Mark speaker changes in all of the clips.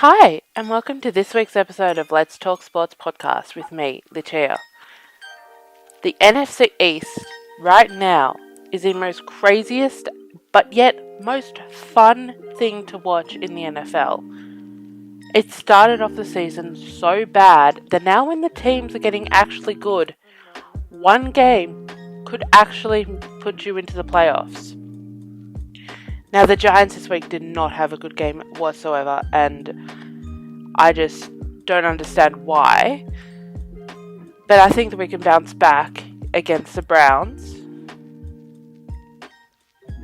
Speaker 1: Hi, and welcome to this week's episode of Let's Talk Sports podcast with me, Lichia. The NFC East right now is the most craziest, but yet most fun thing to watch in the NFL. It started off the season so bad that now when the teams are getting actually good, one game could actually put you into the playoffs. Now the Giants this week did not have a good game whatsoever, and I just don't understand why. But I think that we can bounce back against the Browns.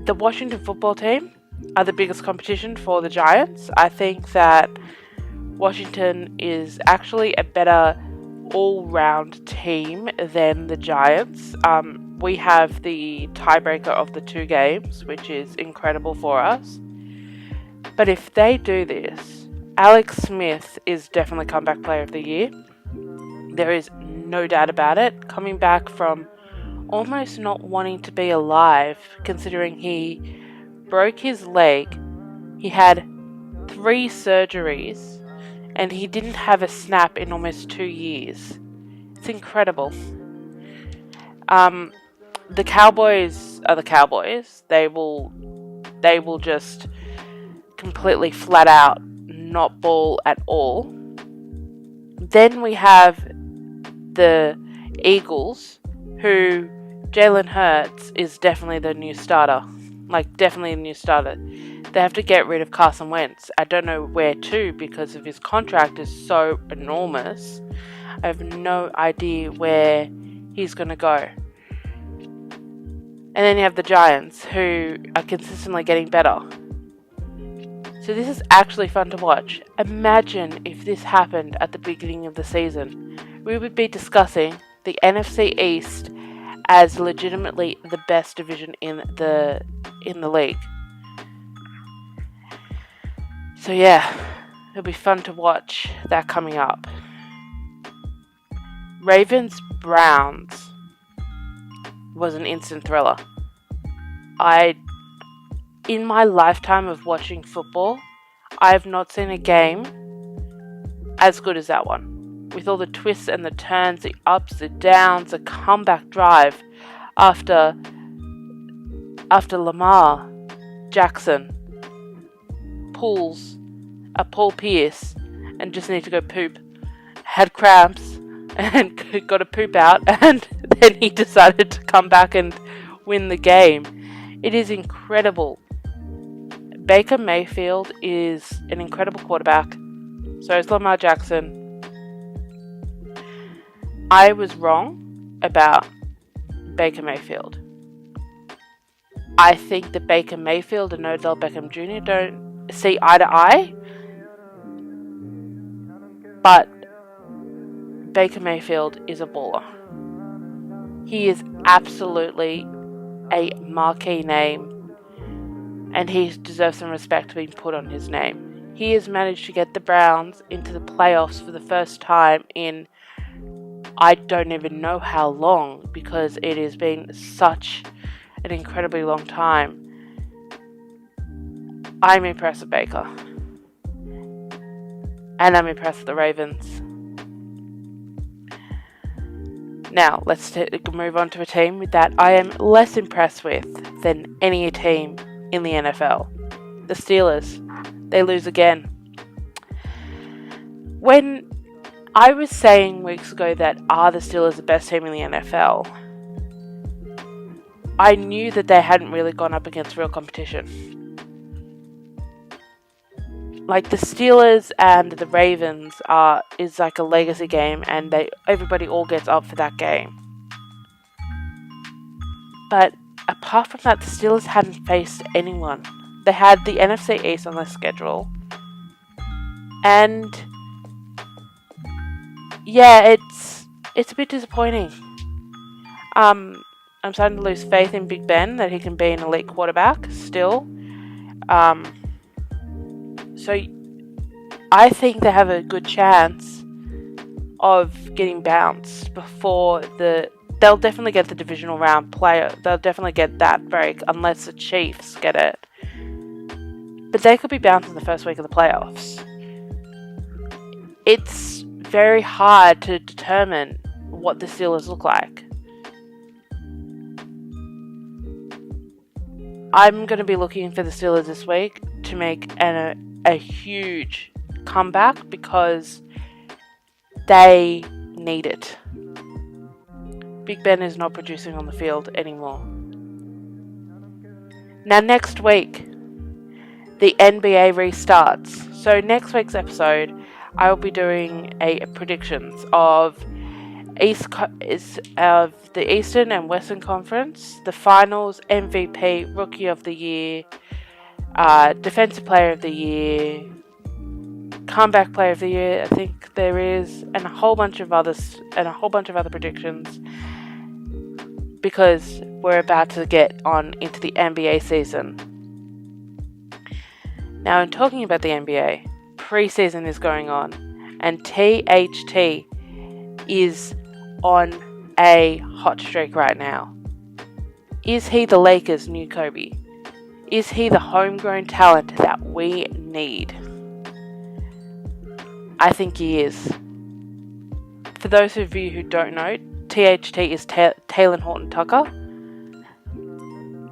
Speaker 1: The Washington football team are the biggest competition for the Giants. I think that Washington is actually a better all-round team than the Giants. We have the tiebreaker of the two games, which is incredible for us. But if they do this, Alex Smith is definitely comeback player of the year. There is no doubt about it. Coming back from almost not wanting to be alive, considering he broke his leg, he had 3 surgeries, and he didn't have a snap in almost 2 years. It's incredible. The Cowboys are the Cowboys. They will just completely flat out not ball at all. Then we have the Eagles, who Jalen Hurts is definitely the new starter. Definitely a new starter. They have to get rid of Carson Wentz. I don't know where to because of his contract is so enormous. I have no idea where he's going to go. And then you have the Giants, who are consistently getting better. So this is actually fun to watch. Imagine if this happened at the beginning of the season. We would be discussing the NFC East as legitimately the best division in the league. So yeah, it'll be fun to watch that coming up. Ravens-Browns was an instant thriller. In my lifetime of watching football, I have not seen a game as good as that one. With all the twists and the turns, the ups, the downs, the comeback drive after Lamar Jackson pulls a Paul Pierce and just need to go poop, had cramps and got to poop out, and then he decided to come back and win the game. It is incredible. Baker Mayfield is an incredible quarterback. So is Lamar Jackson. I was wrong about Baker Mayfield. I think that Baker Mayfield and Odell Beckham Jr. don't see eye to eye. But Baker Mayfield is a baller. He is absolutely a marquee name, and he deserves some respect being put on his name. He has managed to get the Browns into the playoffs for the first time in I don't even know how long, because it has been such an incredibly long time. I'm impressed with Baker. And I'm impressed with the Ravens. Now, let's move on to a team that I am less impressed with than any team in the NFL. The Steelers. They lose again. When I was saying weeks ago that are the Steelers the best team in the NFL, I knew that they hadn't really gone up against real competition. The Steelers and the Ravens is like a legacy game, and everybody all gets up for that game. But apart from that, the Steelers hadn't faced anyone. They had the NFC East on their schedule. And yeah, it's a bit disappointing. I'm starting to lose faith in Big Ben that he can be an elite quarterback still. So I think they have a good chance of getting bounced before they'll definitely get the divisional round player. They'll definitely get that break unless the Chiefs get it. But they could be bounced in the first week of the playoffs. it's very hard to determine what the Steelers look like. I'm going to be looking for the Steelers this week to make a huge comeback because they need it. Big Ben is not producing on the field anymore. Now next week, the NBA restarts. So next week's episode, I will be doing a predictions of the Eastern and Western Conference, the Finals, MVP, Rookie of the Year, Defensive Player of the Year, Comeback Player of the Year. I think there is, and a whole bunch of other predictions, because we're about to get on into the NBA season. Now, in talking about the NBA, preseason is going on, and THT is on a hot streak right now. Is he the Lakers' new Kobe? Is he the homegrown talent that we need? I think he is. For those of you who don't know, THT is Taylor Horton-Tucker.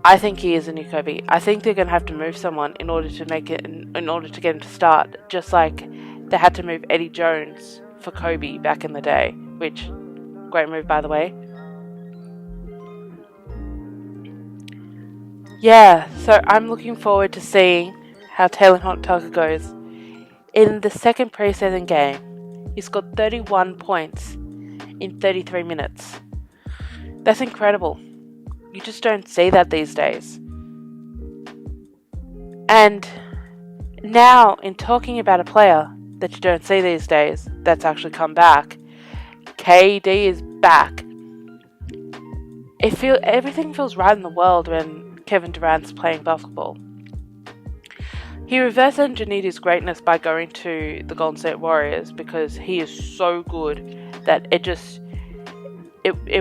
Speaker 1: I think he is a new Kobe. I think they're going to have to move someone in order to get him to start, just like they had to move Eddie Jones for Kobe back in the day, which, great move by the way. Yeah, so I'm looking forward to seeing how Taylor Horton-Tucker goes. In the second preseason game, he scored 31 points in 33 minutes. That's incredible. You just don't see that these days. And now, in talking about a player that you don't see these days that's actually come back, KD is back. Everything feels right in the world when Kevin Durant's playing basketball. He reverse engineered his greatness by going to the Golden State Warriors because he is so good that it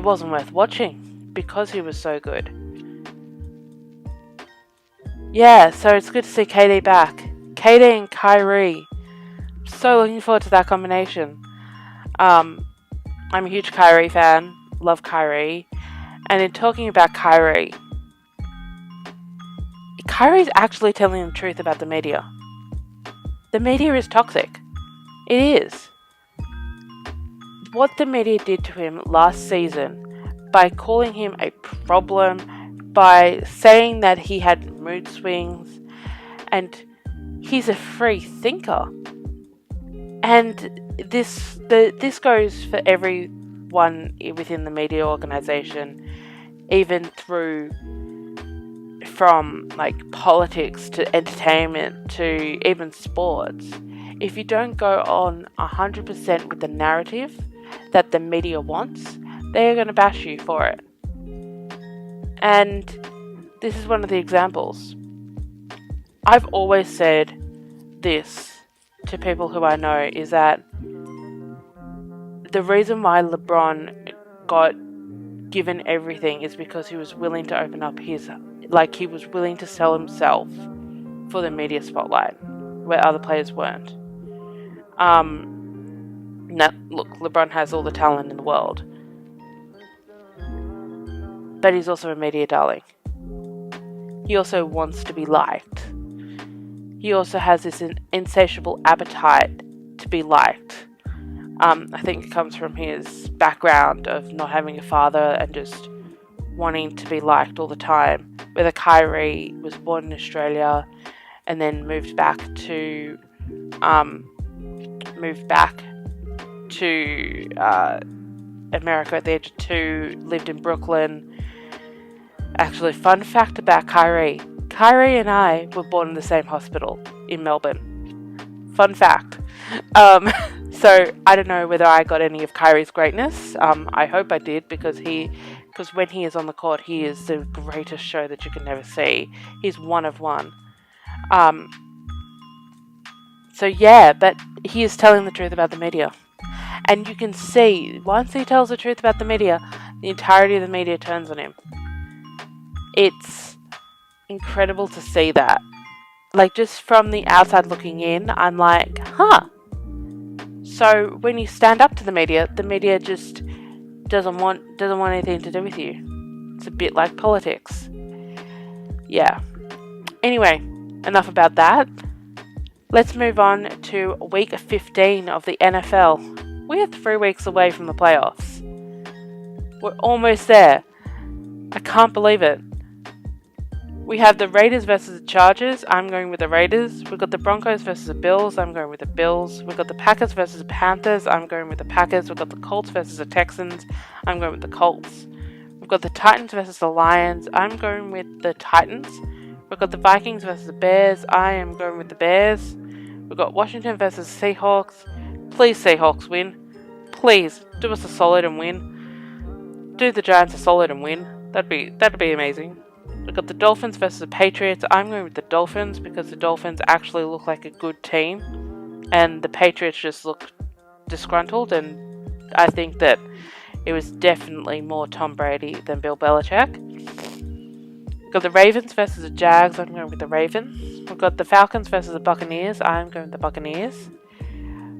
Speaker 1: wasn't worth watching because he was so good. Yeah, so it's good to see KD back. KD and Kyrie. So looking forward to that combination. I'm a huge Kyrie fan. Love Kyrie. And in talking about Kyrie's actually telling the truth about the media. The media is toxic. It is. What the media did to him last season by calling him a problem, by saying that he had mood swings, and he's a free thinker. And this goes for everyone within the media organization, even from like politics to entertainment to even sports. If you don't go on 100% with the narrative that the media wants, they're going to bash you for it. And this is one of the examples. I've always said this to people who I know, is that the reason why LeBron got given everything is because he was willing to open up he was willing to sell himself for the media spotlight where other players weren't. Look, LeBron has all the talent in the world, but he's also a media darling. He also wants to be liked. He also has this insatiable appetite to be liked. I think it comes from his background of not having a father and just wanting to be liked all the time. Whether Kyrie was born in Australia and then moved back to America at the age of 2, lived in Brooklyn. Actually, fun fact about Kyrie. Kyrie and I were born in the same hospital in Melbourne. Fun fact. So I don't know whether I got any of Kyrie's greatness. I hope I did, because when he is on the court, he is the greatest show that you can never see. He's one of one. So yeah, but he is telling the truth about the media. And you can see, once he tells the truth about the media, the entirety of the media turns on him. It's incredible to see that. Like, just from the outside looking in, I'm like, so So when you stand up to the media just doesn't want anything to do with you. It's a bit like politics. Yeah. Anyway, enough about that. Let's move on to week 15 of the NFL. We are 3 weeks away from the playoffs. We're almost there. I can't believe it. We have the Raiders versus the Chargers. I'm going with the Raiders. We've got the Broncos versus the Bills. I'm going with the Bills. We've got the Packers versus the Panthers. I'm going with the Packers. We've got the Colts versus the Texans. I'm going with the Colts. We've got the Titans versus the Lions. I'm going with the Titans. We've got the Vikings versus the Bears. I am going with the Bears. We've got Washington versus Seahawks. Please, Seahawks, win. Please, do us a solid and win. Do the Giants a solid and win. That'd be amazing. We've got the Dolphins versus the Patriots. I'm going with the Dolphins because the Dolphins actually look like a good team and the Patriots just look disgruntled, and I think that it was definitely more Tom Brady than Bill Belichick. We've got the Ravens versus the Jags. I'm going with the Ravens. We've got the Falcons versus the Buccaneers. I'm going with the Buccaneers.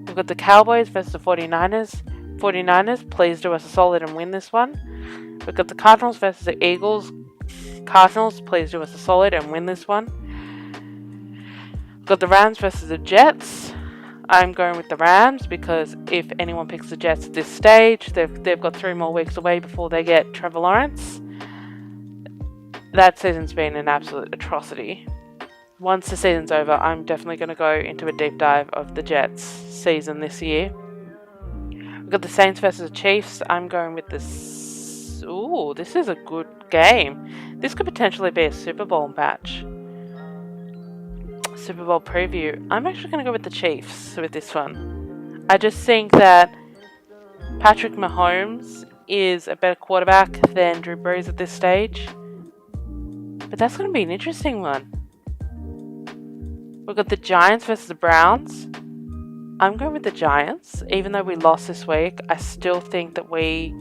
Speaker 1: We've got the Cowboys versus the 49ers. 49ers, please do us a solid and win this one. We've got the Cardinals versus the Eagles. Cardinals, please do us a solid and win this one. We've got the Rams versus the Jets. I'm going with the Rams because if anyone picks the Jets at this stage, they've got 3 more weeks away before they get Trevor Lawrence. That season's been an absolute atrocity. Once the season's over, I'm definitely going to go into a deep dive of the Jets season this year. We've got the Saints versus the Chiefs. I'm going with this. Ooh, this is a good game. This could potentially be a Super Bowl match. Super Bowl preview. I'm actually going to go with the Chiefs with this one. I just think that Patrick Mahomes is a better quarterback than Drew Brees at this stage. But that's going to be an interesting one. We've got the Giants versus the Browns. I'm going with the Giants. Even though we lost this week, I still think that we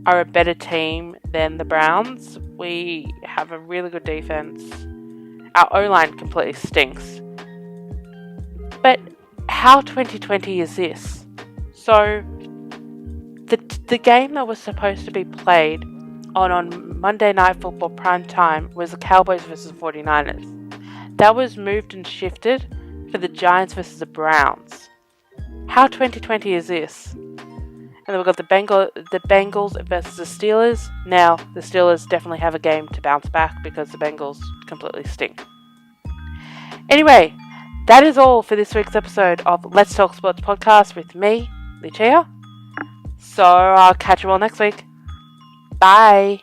Speaker 1: are a better team than the Browns. We have a really good defense. Our O-line completely stinks. But how 2020 is this? So, the game that was supposed to be played on Monday Night Football prime time was the Cowboys versus the 49ers. That was moved and shifted for the Giants versus the Browns. How 2020 is this? And then we've got the Bengals versus the Steelers. Now, the Steelers definitely have a game to bounce back because the Bengals completely stink. Anyway, that is all for this week's episode of Let's Talk Sports Podcast with me, Lucia. So, I'll catch you all next week. Bye.